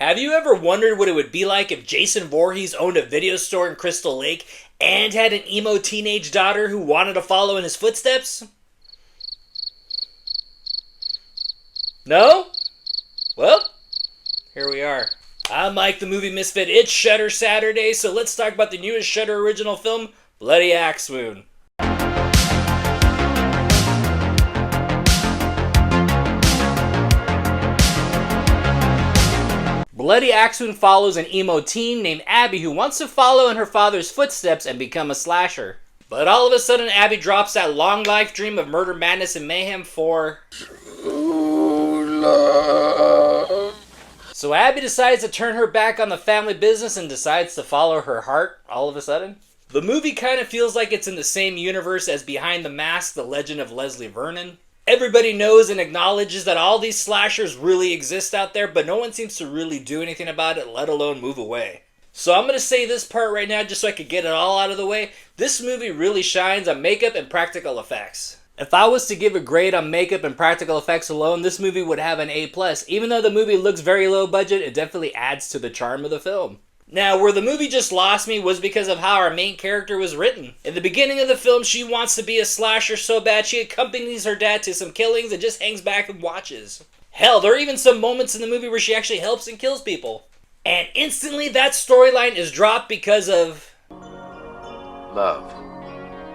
Have you ever wondered what it would be like if Jason Voorhees owned a video store in Crystal Lake and had an emo teenage daughter who wanted to follow in his footsteps? No? Well, here we are. I'm Mike the Movie Misfit. It's Shudder Saturday, so let's talk about the newest Shudder original film, Bloody Axewound. Bloody Axewound follows an emo teen named Abby who wants to follow in her father's footsteps and become a slasher. But all of a sudden, Abby drops that long life dream of murder, madness, and mayhem for true love. So Abby decides to turn her back on the family business and decides to follow her heart all of a sudden. The movie kind of feels like it's in the same universe as Behind the Mask, The Legend of Leslie Vernon. Everybody knows and acknowledges that all these slashers really exist out there, but no one seems to really do anything about it, let alone move away. So I'm going to say this part right now just so I can get it all out of the way. This movie really shines on makeup and practical effects. If I was to give a grade on makeup and practical effects alone, this movie would have an A+. Even though the movie looks very low budget, it definitely adds to the charm of the film. Now, where the movie just lost me was because of how our main character was written. In the beginning of the film, she wants to be a slasher so bad she accompanies her dad to some killings and just hangs back and watches. Hell, there are even some moments in the movie where she actually helps and kills people. And instantly that storyline is dropped because of love.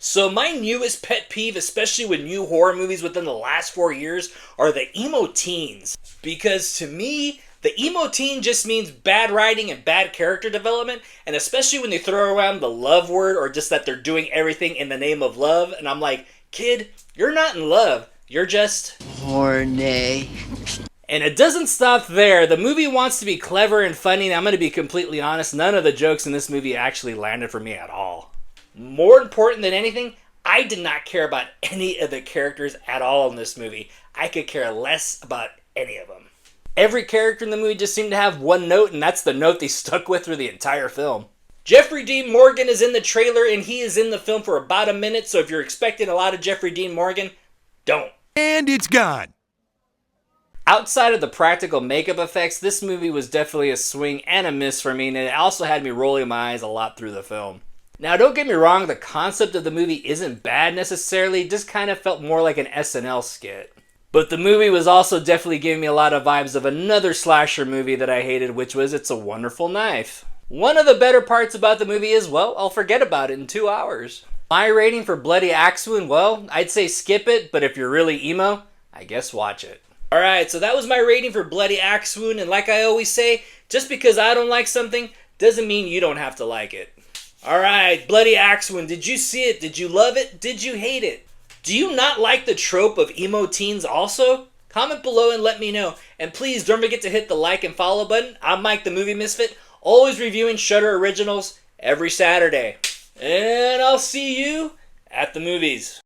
So my newest pet peeve, especially with new horror movies within the last 4 years, are the emo teens. Because to me, the emo teen just means bad writing and bad character development, and especially when they throw around the love word or just that they're doing everything in the name of love, and I'm like, kid, you're not in love, you're just horny. And it doesn't stop there. The movie wants to be clever and funny, and I'm going to be completely honest, none of the jokes in this movie actually landed for me at all. More important than anything, I did not care about any of the characters at all in this movie. I could care less about any of them. Every character in the movie just seemed to have one note, and that's the note they stuck with through the entire film. Jeffrey Dean Morgan is in the trailer, and he is in the film for about a minute, so if you're expecting a lot of Jeffrey Dean Morgan, don't. And it's gone. Outside of the practical makeup effects, this movie was definitely a swing and a miss for me, and it also had me rolling my eyes a lot through the film. Now, don't get me wrong, the concept of the movie isn't bad necessarily, it just kind of felt more like an SNL skit. But the movie was also definitely giving me a lot of vibes of another slasher movie that I hated, which was It's a Wonderful Knife. One of the better parts about the movie is, well, I'll forget about it in 2 hours. My rating for Bloody Axewound, well, I'd say skip it, but if you're really emo, I guess watch it. Alright, so that was my rating for Bloody Axewound, and like I always say, just because I don't like something, doesn't mean you don't have to like it. Alright, Bloody Axewound, did you see it? Did you love it? Did you hate it? Do you not like the trope of emo teens also? Comment below and let me know. And please don't forget to hit the like and follow button. I'm Mike the Movie Misfit, always reviewing Shudder Originals every Saturday. And I'll see you at the movies.